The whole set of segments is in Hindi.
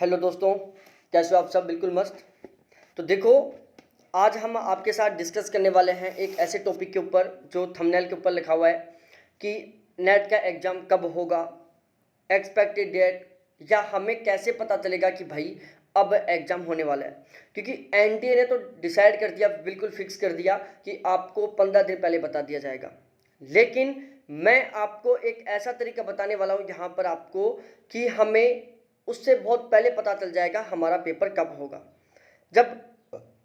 हेलो दोस्तों, कैसे हो आप सब? बिल्कुल मस्त। तो देखो, आज हम आपके साथ डिस्कस करने वाले हैं एक ऐसे टॉपिक के ऊपर जो थंबनेल के ऊपर लिखा हुआ है कि नेट का एग्ज़ाम कब होगा, एक्सपेक्टेड डेट, या हमें कैसे पता चलेगा कि भाई अब एग्ज़ाम होने वाला है। क्योंकि एनटीए ने तो डिसाइड कर दिया, बिल्कुल फिक्स कर दिया कि आपको 15 दिन पहले बता दिया जाएगा। लेकिन मैं आपको एक ऐसा तरीका बताने वाला हूँ यहाँ पर आपको कि हमें उससे बहुत पहले पता चल जाएगा हमारा पेपर कब होगा। जब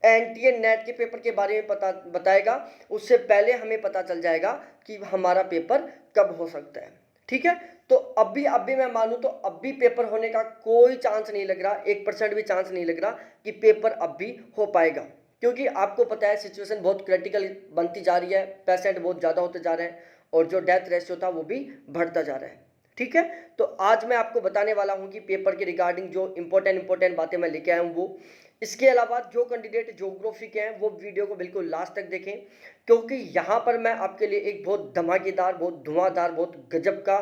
एनटीए नेट के पेपर के बारे में पता बताएगा, उससे पहले हमें पता चल जाएगा कि हमारा पेपर कब हो सकता है। ठीक है, तो अभी मैं मानूँ तो अभी पेपर होने का कोई चांस नहीं लग रहा, 1% भी चांस नहीं लग रहा कि पेपर अब भी हो पाएगा। क्योंकि आपको पता है सिचुएशन बहुत क्रिटिकल बनती जा रही है, पेशेंट बहुत ज़्यादा होते जा रहे हैं और जो डेथ रेशियो था वो भी बढ़ता जा रहा है। ठीक है, तो आज मैं आपको बताने वाला हूं कि पेपर के रिगार्डिंग जो इंपॉर्टेंट बातें मैं लेके आया हूं वो। इसके अलावा जो कैंडिडेट ज्योग्राफी के हैं वो वीडियो को बिल्कुल लास्ट तक देखें, क्योंकि यहाँ पर मैं आपके लिए एक बहुत धमाकेदार, बहुत धुआंधार, बहुत गजब का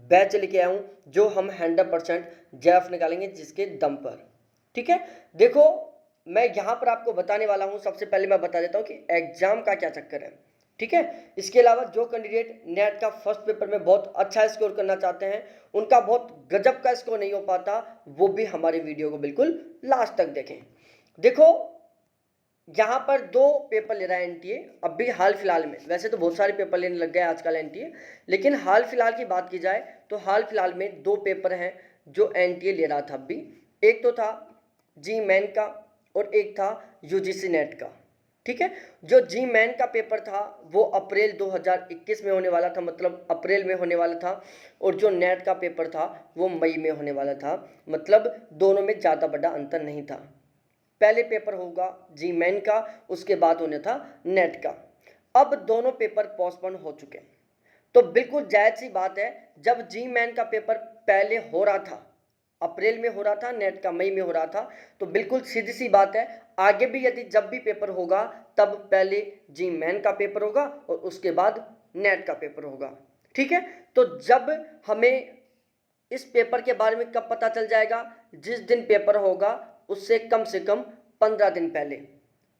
बैच लेके आया हूँ जो हम 100% जेएफ निकालेंगे जिसके दम पर। ठीक है, देखो मैं यहाँ पर आपको बताने वाला हूँ। सबसे पहले मैं बता देता हूँ कि एग्जाम का क्या चक्कर है। ठीक है, इसके अलावा जो कैंडिडेट नेट का फर्स्ट पेपर में बहुत अच्छा स्कोर करना चाहते हैं, उनका बहुत गजब का स्कोर नहीं हो पाता, वो भी हमारे वीडियो को बिल्कुल लास्ट तक देखें। देखो यहाँ पर दो पेपर ले रहा है एनटीए अभी हाल फिलहाल में। वैसे तो बहुत सारे पेपर लेने लग गए आजकल एनटीए, लेकिन हाल फिलहाल की बात की जाए तो हाल फिलहाल में दो पेपर हैं जो एनटीए ले रहा था अभी। एक तो था जी मैन का और एक था यूजीसी नेट का। ठीक है, जो जी मैन का पेपर था वो अप्रैल 2021 में होने वाला था, मतलब अप्रैल में होने वाला था, और जो नेट का पेपर था वो मई में होने वाला था। मतलब दोनों में ज़्यादा बड़ा अंतर नहीं था। पहले पेपर होगा जी मैन का, उसके बाद होने था नेट का। अब दोनों पेपर पोस्टपोन हो चुके हैं, तो बिल्कुल जायज़ सी बात है, जब जी मैन का पेपर पहले हो रहा था, अप्रैल में हो रहा था, नेट का मई में हो रहा था, तो बिल्कुल सीधी सी बात है आगे भी यदि जब भी पेपर होगा तब पहले जी मैन का पेपर होगा और उसके बाद नेट का पेपर होगा। ठीक है, तो जब हमें इस पेपर के बारे में कब पता चल जाएगा? जिस दिन पेपर होगा उससे कम से कम 15 दिन पहले।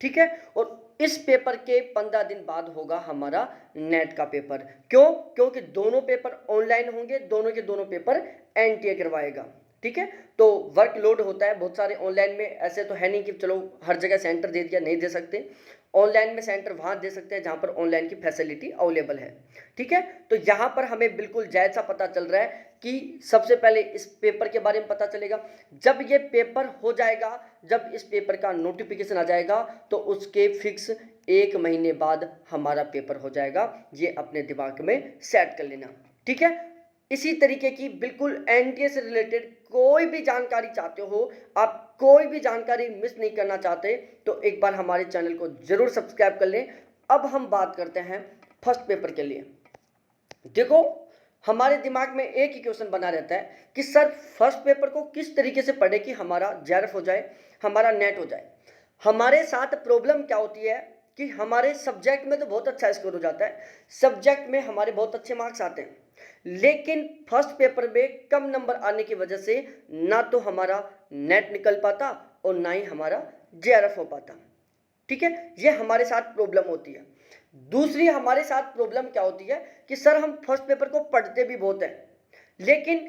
ठीक है, और इस पेपर के 15 दिन बाद होगा हमारा नेट का पेपर। क्यों? क्योंकि दोनों पेपर ऑनलाइन होंगे, दोनों के दोनों पेपर एनटीए करवाएगा। ठीक है, तो वर्कलोड होता है बहुत सारे ऑनलाइन में। ऐसे तो है नहीं कि चलो हर जगह सेंटर दे दिया, नहीं दे सकते। ऑनलाइन में सेंटर वहाँ दे सकते हैं जहाँ पर ऑनलाइन की फैसिलिटी अवेलेबल है। ठीक है, तो यहाँ पर हमें बिल्कुल जायज़ सा पता चल रहा है कि सबसे पहले इस पेपर के बारे में पता चलेगा जब ये पेपर हो जाएगा। जब इस पेपर का नोटिफिकेशन आ जाएगा तो उसके फिक्स 1 महीने बाद हमारा पेपर हो जाएगा। ये अपने दिमाग में सेट कर लेना। ठीक है, इसी तरीके की बिल्कुल एनटीए से रिलेटेड कोई भी जानकारी चाहते हो, आप कोई भी जानकारी मिस नहीं करना चाहते, तो एक बार हमारे चैनल को जरूर सब्सक्राइब कर लें। अब हम बात करते हैं फर्स्ट पेपर के लिए। देखो हमारे दिमाग में एक ही क्वेश्चन बना रहता है कि सर फर्स्ट पेपर को किस तरीके से पढ़े कि हमारा जेआरएफ हो जाए, हमारा नेट हो जाए। हमारे साथ प्रॉब्लम क्या होती है कि हमारे सब्जेक्ट में तो बहुत अच्छा स्कोर हो जाता है, सब्जेक्ट में हमारे बहुत अच्छे मार्क्स आते हैं, लेकिन फर्स्ट पेपर में कम नंबर आने की वजह से ना तो हमारा नेट निकल पाता और ना ही हमारा जेआरएफ हो पाता। ठीक है, ये हमारे साथ प्रॉब्लम होती है। दूसरी हमारे साथ प्रॉब्लम क्या होती है कि सर हम फर्स्ट पेपर को पढ़ते भी बहुत हैं, लेकिन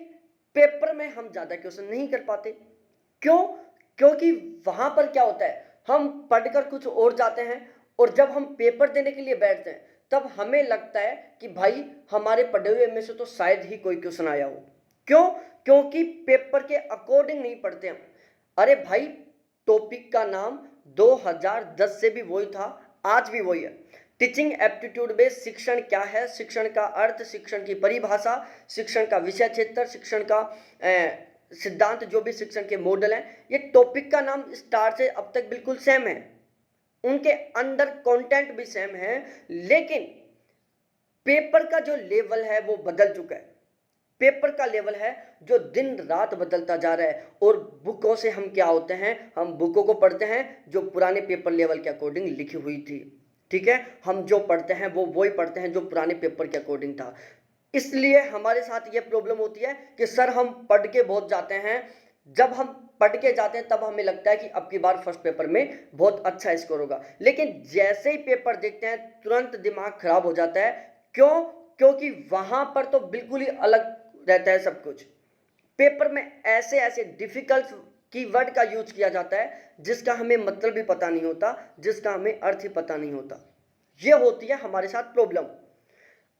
पेपर में हम ज़्यादा क्वेश्चन नहीं कर पाते। क्यों? क्योंकि वहाँ पर क्या होता है, हम पढ़कर कुछ और जाते हैं और जब हम पेपर देने के लिए बैठते हैं तब हमें लगता है कि भाई हमारे पढ़े हुए में से तो शायद ही कोई क्वेश्चन आया हो। क्यों? क्योंकि पेपर के अकॉर्डिंग नहीं पढ़ते हम। अरे भाई, टॉपिक का नाम 2010 से भी वही था, आज भी वही है। टीचिंग एप्टीट्यूड में शिक्षण क्या है, शिक्षण का अर्थ, शिक्षण की परिभाषा, शिक्षण का विषय क्षेत्र, शिक्षण का सिद्धांत, जो भी शिक्षण के मॉडल हैं, ये टॉपिक का नाम स्टार्ट से अब तक बिल्कुल सेम है, उनके अंदर कंटेंट भी सेम है, लेकिन पेपर का जो लेवल है वो बदल चुका है। पेपर का लेवल है जो दिन रात बदलता जा रहा है, और बुकों से हम क्या होते हैं, हम बुकों को पढ़ते हैं जो पुराने पेपर लेवल के अकॉर्डिंग लिखी हुई थी। ठीक है, हम जो पढ़ते हैं वो वही पढ़ते हैं जो पुराने पेपर के अकॉर्डिंग था। इसलिए हमारे साथ ये प्रॉब्लम होती है कि सर हम पढ़ के बहुत जाते हैं, जब हम पढ़ के जाते हैं तब हमें लगता है कि अब की बार फर्स्ट पेपर में बहुत अच्छा स्कोर होगा, लेकिन जैसे ही पेपर देखते हैं तुरंत दिमाग खराब हो जाता है। क्यों? क्योंकि वहां पर तो बिल्कुल ही अलग रहता है सब कुछ। पेपर में ऐसे ऐसे डिफिकल्ट कीवर्ड का यूज किया जाता है जिसका हमें मतलब भी पता नहीं होता, जिसका हमें अर्थ ही पता नहीं होता। यह होती है हमारे साथ प्रॉब्लम।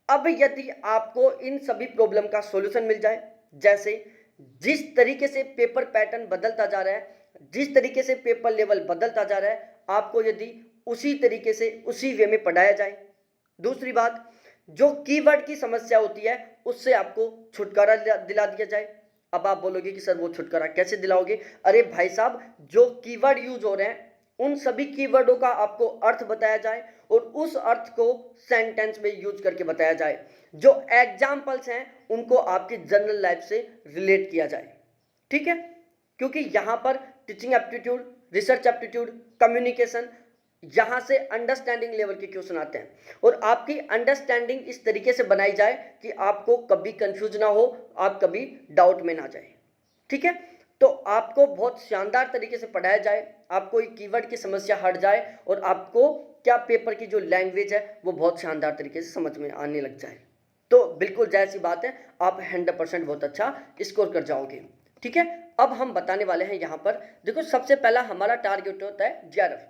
अब यदि आपको इन सभी प्रॉब्लम का सॉल्यूशन मिल जाए, जैसे जिस तरीके से पेपर पैटर्न बदलता जा रहा है, जिस तरीके से पेपर लेवल बदलता जा रहा है, आपको यदि उसी तरीके से उसी वे में पढ़ाया जाए। दूसरी बात, जो कीवर्ड की समस्या होती है उससे आपको छुटकारा दिला दिया जाए। अब आप बोलोगे कि सर वो छुटकारा कैसे दिलाओगे? अरे भाई साहब, जो कीवर्ड यूज हो रहे हैं उन सभी कीवर्डों का आपको अर्थ बताया जाए और उस अर्थ को सेंटेंस में यूज करके बताया जाए। जो एग्जाम्पल्स हैं उनको आपकी जनरल लाइफ से रिलेट किया जाए। ठीक है? क्योंकि यहां पर teaching aptitude, research aptitude, communication, यहां से अंडरस्टैंडिंग लेवल के क्वेश्चन आते हैं और आपकी अंडरस्टैंडिंग इस तरीके से बनाई जाए कि आपको कभी कंफ्यूज ना हो, आप कभी डाउट में ना जाए। ठीक है? तो आपको बहुत शानदार तरीके से पढ़ाया जाए, आपको एक कीवर्ड की समस्या हट जाए और आपको क्या पेपर की जो लैंग्वेज है वो बहुत शानदार तरीके से समझ में आने लग जाए। तो बिल्कुल जायज़ सी बात है, आप 100% बहुत अच्छा स्कोर कर जाओगे। ठीक है? अब हम बताने वाले हैं यहाँ पर, देखो सबसे पहला हमारा टारगेट होता है जेआरएफ।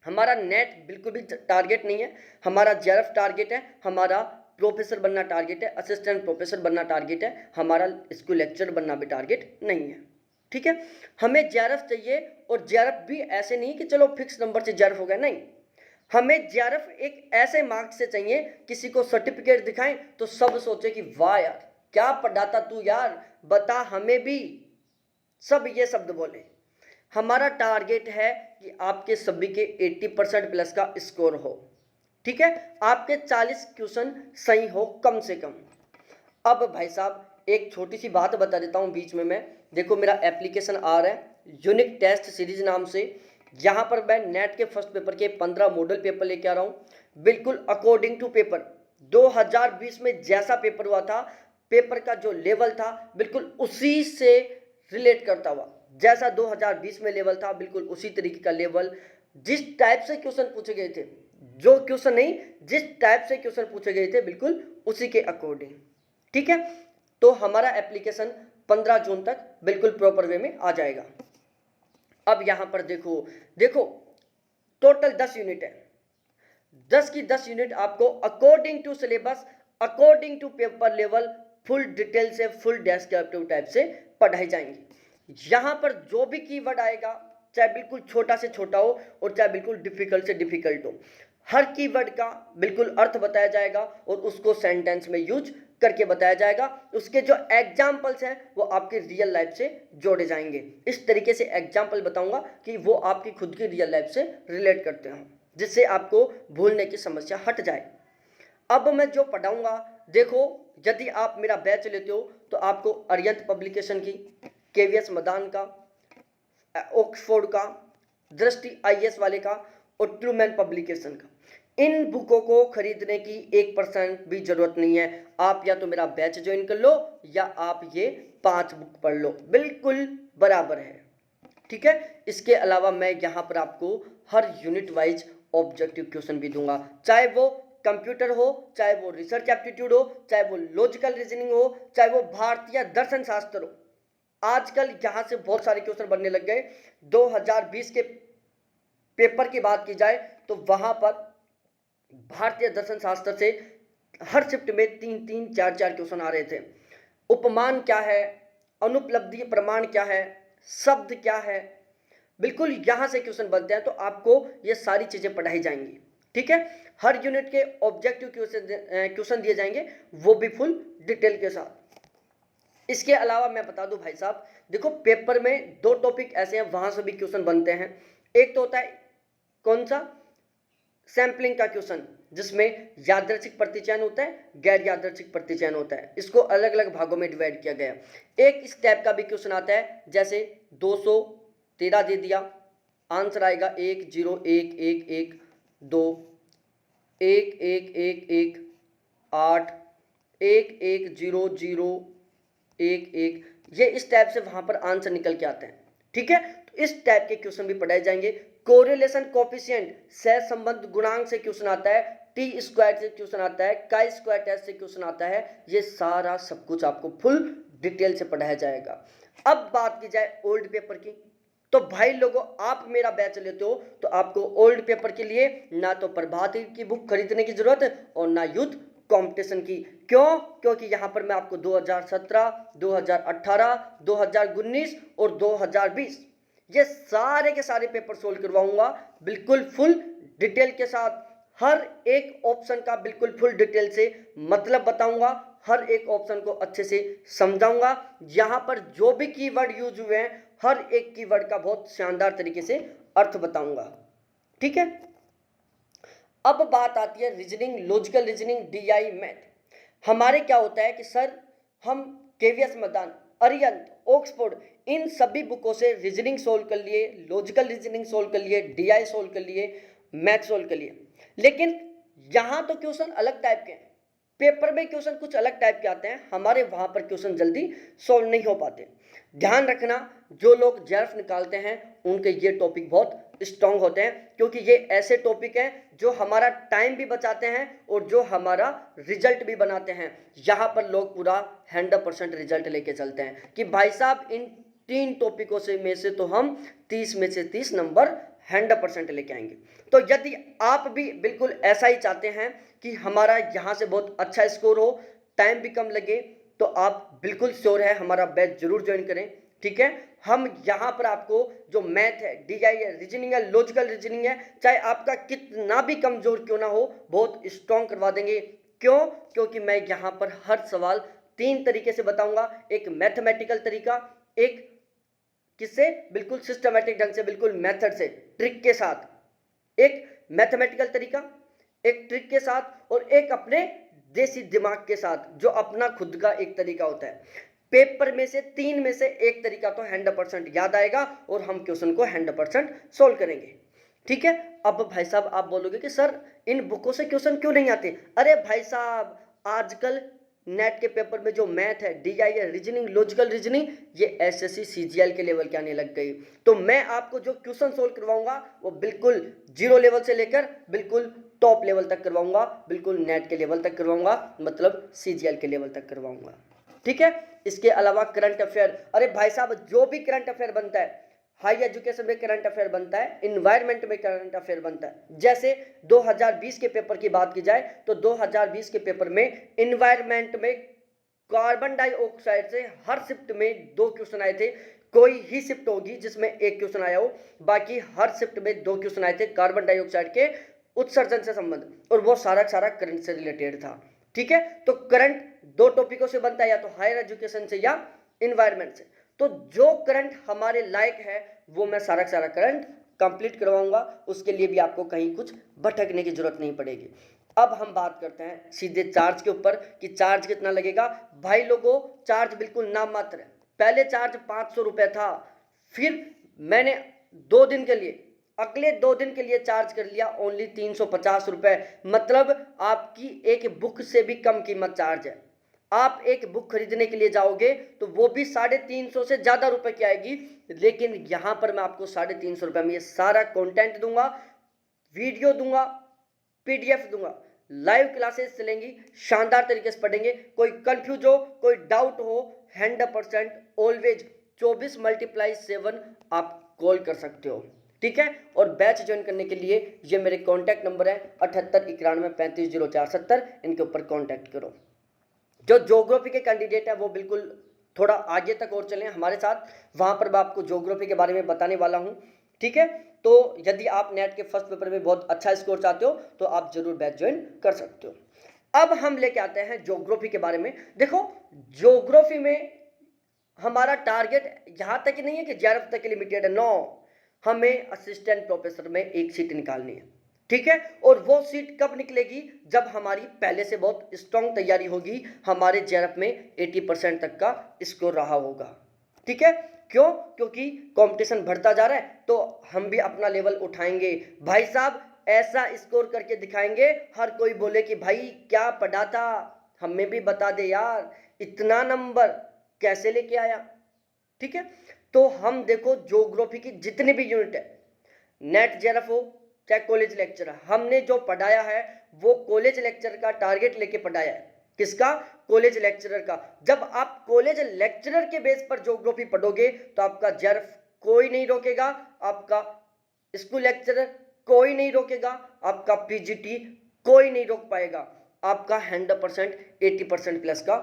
हमारा नेट बिल्कुल भी टारगेट नहीं है, हमारा जेआरएफ टारगेट है। हमारा प्रोफेसर बनना टारगेट है, असिस्टेंट प्रोफेसर बनना टारगेट है, हमारा स्कूल लेक्चर बनना भी टारगेट नहीं है। ठीक है? हमें जेआरएफ चाहिए और जेआरएफ भी ऐसे नहीं कि चलो फिक्स नंबर से जेआरएफ हो गया, नहीं। हमें जेआरएफ एक ऐसे मार्क्स से चाहिए, किसी को सर्टिफिकेट दिखाएं तो सब सोचे कि वाह यार क्या पढ़ाता तू यार, बता हमें भी, सब ये शब्द बोले। हमारा टारगेट है कि आपके सभी के 80% प्लस का स्कोर हो। ठीक है? आपके 40 क्वेश्चन सही हो कम से कम। अब भाई साहब एक छोटी सी बात बता देता हूं बीच में मैं, देखो मेरा एप्लीकेशन आ रहा है यूनिक टेस्ट सीरीज नाम से। यहाँ पर मैं नेट के फर्स्ट पेपर के 15 मॉडल पेपर लेके आ रहा हूँ, बिल्कुल अकॉर्डिंग टू पेपर। 2020 में जैसा पेपर हुआ था, पेपर का जो लेवल था बिल्कुल उसी से रिलेट करता हुआ, जैसा 2020 में लेवल था बिल्कुल उसी तरीके का लेवल। जिस टाइप से क्वेश्चन पूछे गए थे, जो क्वेश्चन नहीं, जिस टाइप से क्वेश्चन पूछे गए थे बिल्कुल उसी के अकॉर्डिंग। ठीक है? तो हमारा एप्लीकेशन 15 जून तक बिल्कुल प्रॉपर वे में आ जाएगा। अब यहां पर देखो देखो टोटल 10 यूनिट है, 10 की 10 यूनिट आपको according to syllabus, according to paper level, full detail से, फुल डेस्क्रिप्टिव टाइप से पढ़ाई जाएंगी। यहां पर जो भी कीवर्ड आएगा, चाहे बिल्कुल छोटा से छोटा हो और चाहे बिल्कुल डिफिकल्ट से डिफिकल्ट हो, हर कीवर्ड का बिल्कुल अर्थ बताया जाएगा और उसको सेंटेंस में यूज करके बताया जाएगा। उसके जो एग्जाम्पल्स हैं वो आपके रियल लाइफ से जोड़े जाएंगे। इस तरीके से एग्जाम्पल बताऊंगा कि वो आपकी खुद की रियल लाइफ से रिलेट करते हो, जिससे आपको भूलने की समस्या हट जाए। अब मैं जो पढ़ाऊंगा, देखो यदि आप मेरा बैच लेते हो तो आपको अरियंत पब्लिकेशन की, केवीएस मदान का, ऑक्सफोर्ड का, दृष्टि आईएएस वाले का और ट्रूमैन पब्लिकेशन का, इन बुकों को खरीदने की 1% भी जरूरत नहीं है। आप या तो मेरा बैच ज्वाइन कर लो या आप ये 5 बुक पढ़ लो, बिल्कुल बराबर है। ठीक है? इसके अलावा मैं यहाँ पर आपको हर यूनिट वाइज ऑब्जेक्टिव क्वेश्चन भी दूंगा, चाहे वो कंप्यूटर हो, चाहे वो रिसर्च एप्टीट्यूड हो, चाहे वो लॉजिकल रीजनिंग हो, चाहे वो भारतीय दर्शन शास्त्र हो। आजकल यहाँ से बहुत सारे क्वेश्चन बनने लग गए। 2020 के पेपर की बात की जाए तो वहां पर भारतीय दर्शन शास्त्र से हर शिफ्ट में 3-3, 4-4 क्वेश्चन आ रहे थे। उपमान क्या है, अनुपलब्धि प्रमाण क्या है, शब्द क्या है, बिल्कुल यहां से क्वेश्चन बनते हैं। तो आपको ये सारी चीजें पढ़ाई जाएंगी। ठीक है? हर यूनिट के ऑब्जेक्टिव क्वेश्चन दिए जाएंगे, वो भी फुल डिटेल के साथ। इसके अलावा मैं बता दूं भाई साहब, देखो पेपर में 2 टॉपिक ऐसे हैं वहां से भी क्वेश्चन बनते हैं। एक तो होता है कौन सा, सैंपलिंग का क्वेश्चन, जिसमें यादृच्छिक प्रतिचयन होता है, गैर यादृच्छिक प्रतिचयन होता है। इसको अलग अलग भागों में डिवाइड किया गया है। एक इस टाइप का भी क्वेश्चन आता है, जैसे 213 दे दिया, आंसर आएगा 1 0 1 1 1 2 1 1 1 1 8 1 1 0 0 1 1, ये इस टाइप से वहाँ पर आंसर निकल के आते हैं। ठीक है, तो इस टाइप के क्वेश्चन भी पढ़ाए जाएंगे। कोरिलेशन कोफिशिएंट, सहसंबंध गुणांक से क्वेश्चन आता है, टी स्क्वायर से क्वेश्चन आता है, काई स्क्वायर टेस्ट से क्वेश्चन आता है। ये सारा सब कुछ आपको फुल डिटेल से पढ़ाया जाएगा। अब बात की जाए ओल्ड पेपर की, तो भाई लोगों आप मेरा बैच लेते हो तो आपको ओल्ड पेपर के लिए ना तो प्रभाती की बुक खरीदने की जरूरत है और ना युद्ध कंपटीशन की। क्यों? क्योंकि यहाँ पर मैं आपको 2017, 2018, 2019 और 2020 ये सारे के सारे पेपर सोल्व करवाऊंगा बिल्कुल फुल डिटेल के साथ। हर एक ऑप्शन का बिल्कुल फुल डिटेल से मतलब बताऊंगा, हर एक ऑप्शन को अच्छे से समझाऊंगा। यहाँ पर जो भी कीवर्ड यूज हुए हैं हर एक कीवर्ड का बहुत शानदार तरीके से अर्थ बताऊंगा। ठीक है, अब बात आती है reasoning, logical reasoning, DI math. हमारे क्या होता है कि सर हम केवीएस मैदान, अरिहंत, ऑक्सफोर्ड इन सभी बुकों से रीजनिंग सोल्व कर लिए, लॉजिकल रीजनिंग सोल्व कर लिए, डीआई सोल्व कर लिए, मैथ सोल्व कर लिए, लेकिन यहाँ तो क्वेश्चन अलग टाइप के हैं, पेपर में क्वेश्चन कुछ अलग टाइप के आते हैं, हमारे वहाँ पर क्वेश्चन जल्दी सोल्व नहीं हो पाते। ध्यान रखना, जो लोग जेआरएफ निकालते हैं उनके ये टॉपिक बहुत स्ट्रॉन्ग होते हैं, क्योंकि ये ऐसे टॉपिक हैं जो हमारा टाइम भी बचाते हैं और जो हमारा रिजल्ट भी बनाते हैं। यहाँ पर लोग पूरा 100% रिजल्ट लेके चलते हैं कि भाई साहब इन 3 टॉपिकों से में से तो हम 30 में से 30 नंबर 100% लेके आएंगे। तो यदि आप भी बिल्कुल ऐसा ही चाहते हैं कि हमारा यहाँ से बहुत अच्छा स्कोर हो, टाइम भी कम लगे, तो आप बिल्कुल श्योर है हमारा बैच जरूर ज्वाइन करें। ठीक है, हम यहाँ पर आपको जो मैथ है, डीआई है, रीजनिंग है, लॉजिकल रीजनिंग है, चाहे आपका कितना भी कमजोर क्यों ना हो, बहुत स्ट्रॉन्ग करवा देंगे। क्यों? क्योंकि मैं यहाँ पर हर सवाल 3 तरीके से बताऊंगा, एक मैथमेटिकल तरीका, एक किससे बिल्कुल सिस्टमेटिक ढंग से, बिल्कुल मेथड से, ट्रिक के साथ, एक मैथमेटिकल तरीका, एक ट्रिक के साथ और एक अपने देसी दिमाग के साथ, जो अपना खुद का एक तरीका होता है। पेपर में से 3 में से एक तरीका तो 100% याद आएगा और हम क्वेश्चन को 100% सोल्व करेंगे। ठीक है, अब भाई साहब आप बोलोगे कि सर इन बुकों से क्वेश्चन क्यों नहीं आते? अरे भाई साहब आजकल नेट के पेपर में जो मैथ है, डीआई है, रीजनिंग, लॉजिकल रीजनिंग, ये एसएससी सीजीएल के लेवल के आने लग गई। तो मैं आपको जो क्वेश्चन सोल्व करवाऊंगा वो बिल्कुल 0 लेवल से लेकर बिल्कुल टॉप लेवल तक करवाऊंगा, बिल्कुल नेट के लेवल तक करवाऊंगा, मतलब सीजीएल के लेवल तक करवाऊंगा। ठीक है, इसके अलावा करंट अफेयर, अरे भाई साहब जो भी करंट अफेयर बनता है, हाई एजुकेशन में करंट अफेयर बनता है, इन्वायरमेंट में करंट अफेयर बनता है। जैसे 2020 के पेपर की बात की जाए तो 2020 के पेपर में इन्वायरमेंट में कार्बन डाइऑक्साइड से हर शिफ्ट में 2 क्वेश्चन आए थे। कोई ही शिफ्ट होगी जिसमें 1 क्वेश्चन आया हो, बाकी हर शिफ्ट में 2 क्वेश्चन आए थे कार्बन डाइऑक्साइड के उत्सर्जन से संबंध, और वो सारा करंट से रिलेटेड था। ठीक है, तो करंट 2 टॉपिकों से बनता है, या तो हायर एजुकेशन से या इन्वायरमेंट से। तो जो करंट हमारे लायक है वो मैं सारा करंट कंप्लीट करवाऊंगा, उसके लिए भी आपको कहीं कुछ भटकने की जरूरत नहीं पड़ेगी। अब हम बात करते हैं सीधे चार्ज के ऊपर कि चार्ज कितना लगेगा। भाई लोगों चार्ज बिल्कुल नाम मात्र है। पहले चार्ज 500 रुपये था, फिर मैंने 2 दिन के लिए, अगले 2 दिन के लिए चार्ज कर लिया ओनली 350 रुपये। मतलब आपकी एक बुक से भी कम कीमत चार्ज है। आप एक बुक खरीदने के लिए जाओगे तो वो भी 350 से ज़्यादा रुपए की आएगी, लेकिन यहाँ पर मैं आपको 350 रुपये में ये सारा कंटेंट दूंगा, वीडियो दूंगा, पीडीएफ दूंगा, लाइव क्लासेस चलेंगी, शानदार तरीके से पढ़ेंगे। कोई कंफ्यूज हो, कोई डाउट हो, 100% ऑलवेज 24 × 7 आप कॉल कर सकते हो। ठीक है, और बैच ज्वाइन करने के लिए ये मेरे कॉन्टैक्ट नंबर है 78 91 35 04 70, इनके ऊपर कॉन्टैक्ट करो। जो ज्योग्राफी के कैंडिडेट है वो बिल्कुल थोड़ा आगे तक और चलें हमारे साथ, वहाँ पर मैं आपको ज्योग्राफी के बारे में बताने वाला हूँ। ठीक है, तो यदि आप नेट के फर्स्ट पेपर में बहुत अच्छा स्कोर चाहते हो तो आप जरूर बैच ज्वाइन कर सकते हो। अब हम लेके आते हैं ज्योग्राफी के बारे में। देखो ज्योग्राफी में हमारा टारगेट यहाँ तक ही नहीं है कि जेआरएफ तक लिमिटेड है, नो, हमें असिस्टेंट प्रोफेसर में 1 सीट निकालनी है। ठीक है, और वो सीट कब निकलेगी? जब हमारी पहले से बहुत स्ट्रॉन्ग तैयारी होगी, हमारे जेआरएफ में 80% तक का स्कोर रहा होगा। ठीक है, क्यों? क्योंकि कंपटीशन बढ़ता जा रहा है तो हम भी अपना लेवल उठाएंगे। भाई साहब ऐसा स्कोर करके दिखाएंगे, हर कोई बोले कि भाई क्या पढ़ा था, हमें भी बता दे यार, इतना नंबर कैसे लेके आया, ठीक है। तो हम देखो ज्योग्राफी की जितनी भी यूनिट है, नेट जेआरएफ हो चाहे कॉलेज लेक्चर, हमने जो पढ़ाया है वो कॉलेज लेक्चर का टारगेट लेके पढ़ाया है। किसका? कॉलेज लेक्चरर का। जब आप कॉलेज लेक्चरर के बेस पर ज्योग्राफी पढ़ोगे तो आपका जेआरएफ कोई नहीं रोकेगा, आपका स्कूल लेक्चरर कोई नहीं रोकेगा, आपका पीजीटी कोई नहीं रोक पाएगा, आपका 100% 80% प्लस का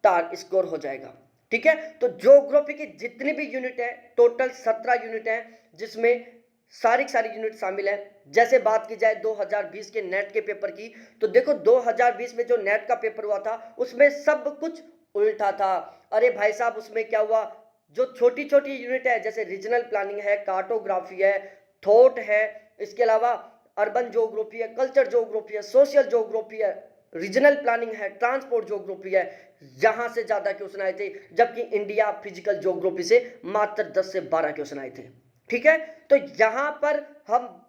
टार स्कोर हो जाएगा, ठीक है। तो ज्योग्राफी की जितनी भी यूनिट है, टोटल 17 यूनिट है, जिसमें सारी यूनिट शामिल है। जैसे बात की जाए 2020 के नेट के पेपर की, तो देखो 2020 में जो नेट का पेपर हुआ था उसमें सब कुछ उल्टा था। अरे भाई साहब, उसमें क्या हुआ, जो छोटी छोटी यूनिट है जैसे रीजनल प्लानिंग है, कार्टोग्राफी है, थॉट है, इसके अलावा अर्बन ज्योग्राफी है, कल्चर ज्योग्राफी है, सोशल ज्योग्राफी है, रीजनल प्लानिंग है, ट्रांसपोर्ट ज्योग्राफी है, यहां से ज्यादा क्वेश्चन आए थे, जबकि इंडिया फिजिकल ज्योग्राफी से मात्र 10 से 12 क्वेश्चन आए थे, ठीक है। तो यहां पर हम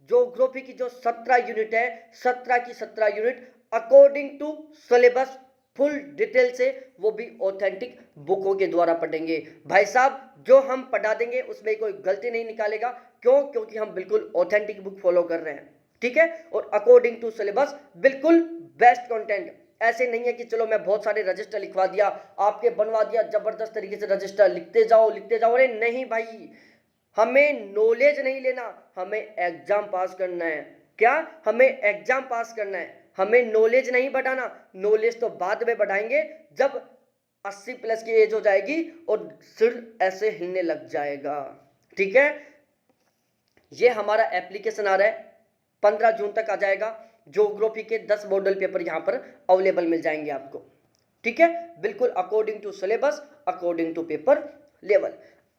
ज्योग्राफी की जो 17 यूनिट है, 17 की 17 unit according to syllabus full detail से, वो भी ऑथेंटिक बुकों के द्वारा पढ़ेंगे। भाई साहब, जो हम पढ़ा देंगे उसमें कोई गलती नहीं निकालेगा। क्यों? क्योंकि हम बिल्कुल ऑथेंटिक बुक फॉलो कर रहे हैं, ठीक है, और अकॉर्डिंग टू सिलेबस बिल्कुल बेस्ट कंटेंट। ऐसे नहीं है कि चलो मैं बहुत सारे रजिस्टर लिखवा दिया, आपके बनवा दिया, जबरदस्त तरीके से रजिस्टर लिखते जाओ लिखते जाओ। अरे नहीं भाई, हमें नॉलेज नहीं लेना, हमें एग्जाम पास करना है। क्या? हमें एग्जाम पास करना है, हमें नॉलेज नहीं बढ़ाना। नॉलेज तो बाद में बढ़ाएंगे जब 80 प्लस की एज हो जाएगी और सिर ऐसे हिलने लग जाएगा, ठीक है। ये हमारा एप्लीकेशन आ रहा है, 15 जून तक आ जाएगा। ज्योग्राफी के 10 मॉडल पेपर यहां पर अवेलेबल मिल जाएंगे आपको, ठीक है, बिल्कुल according to syllabus, according to paper level.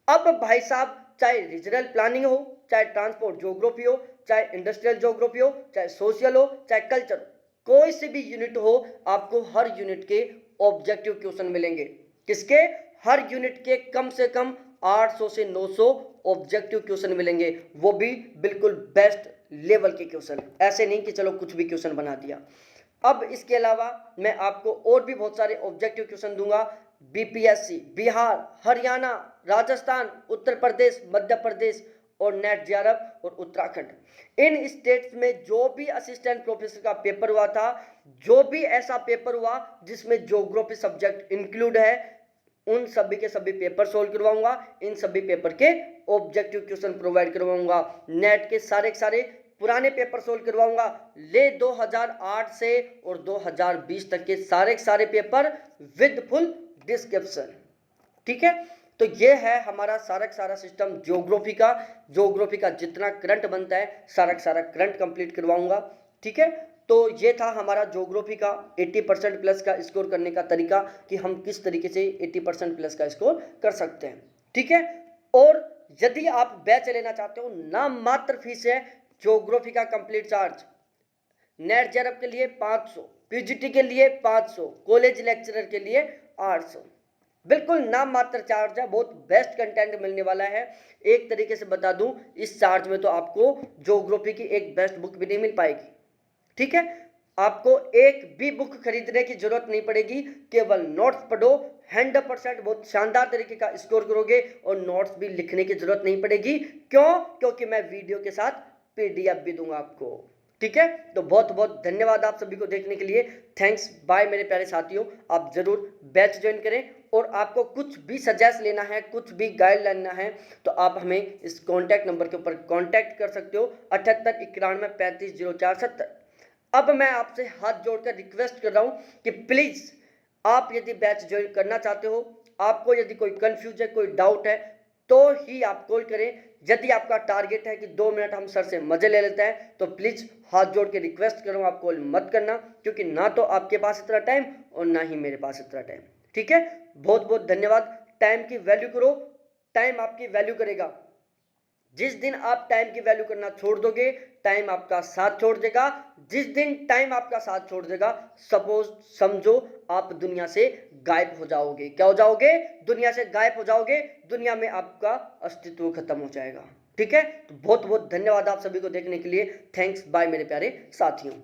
अब भाई साहब, चाहे रीजनल प्लानिंग हो, चाहे ट्रांसपोर्ट ज्योग्राफी हो, चाहे इंडस्ट्रियल ज्योग्राफी हो, चाहे सोशल हो, चाहे कल्चर, कोई सी भी यूनिट हो, आपको हर यूनिट के ऑब्जेक्टिव क्वेश्चन मिलेंगे। किसके? हर यूनिट के कम से कम 800 से 900 ऑब्जेक्टिव क्वेश्चन मिलेंगे, वो भी बिल्कुल बेस्ट लेवल के क्वेश्चन। ऐसे नहीं कि चलो कुछ भी क्वेश्चन बना दिया। अब इसके अलावा मैं आपको और भी बहुत सारे ऑब्जेक्टिव क्वेश्चन दूंगा। बीपीएससी, बिहार, हरियाणा, राजस्थान, उत्तर प्रदेश, मध्य प्रदेश और नेट जेआरएफ और उत्तराखंड, इन स्टेट्स में जो भी असिस्टेंट प्रोफेसर का पेपर हुआ था, जो भी ऐसा पेपर हुआ जिसमें ज्योग्राफी सब्जेक्ट इंक्लूड है, उन सभी के सभी पेपर सोल्व करवाऊंगा। इन सभी पेपर के ऑब्जेक्टिव क्वेश्चन प्रोवाइड करवाऊंगा। नेट के सारे पुराने पेपर सोल्व करवाऊंगा। ले 2008 से और 2020 तक के सारे पेपर विद फुल डिस्क्रिप्शन, ठीक है। तो ये है हमारा सारा सिस्टम ज्योग्राफी का। ज्योग्राफी का जितना करंट बनता है सारा करंट कंप्लीट करवाऊंगा, ठीक है। तो ये था हमारा ज्योग्राफी का 80% प्लस का स्कोर करने का तरीका, कि हम किस तरीके से 80% प्लस का स्कोर कर सकते हैं, ठीक है। और यदि आप बैच लेना चाहते हो, नाम मात्र फीस है ज्योग्राफी का कंप्लीट चार्ज। नेट जेआरएफ के लिए 500, पीजीटी के लिए 500, कॉलेज लेक्चरर के लिए 800, बिल्कुल नाम मात्र चार्ज है। बहुत बेस्ट कंटेंट मिलने वाला है। एक तरीके से बता दूं, इस चार्ज में तो आपको ज्योग्राफी की एक बेस्ट बुक भी नहीं मिल पाएगी, ठीक है। आपको एक भी बुक खरीदने की जरूरत नहीं पड़ेगी, केवल नोट्स पढ़ो, 100% बहुत शानदार तरीके का स्कोर करोगे, और नोट्स भी लिखने की जरूरत नहीं पड़ेगी। क्यों? क्योंकि मैं वीडियो के साथ पीडीएफ भी दूंगा आपको, ठीक है। तो बहुत बहुत धन्यवाद आप सभी को देखने के लिए। थैंक्स, बाय मेरे प्यारे साथियों। आप जरूर बैच ज्वाइन करें, और आपको कुछ भी सजेस्ट लेना है, कुछ भी गाइड लेना है, तो आप हमें इस कॉन्टैक्ट नंबर के ऊपर कॉन्टैक्ट कर सकते हो, 7891350470। अब मैं आपसे हाथ जोड़कर रिक्वेस्ट कर रहा हूं कि प्लीज़ आप यदि बैच ज्वाइन करना चाहते हो, आपको यदि कोई कंफ्यूज है, कोई डाउट है, तो ही आप कॉल करें। यदि आपका टारगेट है कि 2 मिनट हम सर से मजे ले लेते हैं, तो प्लीज़ हाथ जोड़ के रिक्वेस्ट करूँ, आप कॉल मत करना, क्योंकि ना तो आपके पास इतना टाइम और ना ही मेरे पास इतना टाइम, ठीक है। बहुत बहुत धन्यवाद। टाइम की वैल्यू करो, टाइम आपकी वैल्यू करेगा। जिस दिन आप टाइम की वैल्यू करना छोड़ दोगे, टाइम आपका साथ छोड़ देगा। जिस दिन टाइम आपका साथ छोड़ देगा, सपोज समझो आप दुनिया से गायब हो जाओगे। क्या हो जाओगे? दुनिया से गायब हो जाओगे, दुनिया में आपका अस्तित्व खत्म हो जाएगा, ठीक है। तो बहुत बहुत धन्यवाद आप सभी को देखने के लिए। थैंक्स, बाय मेरे प्यारे साथियों।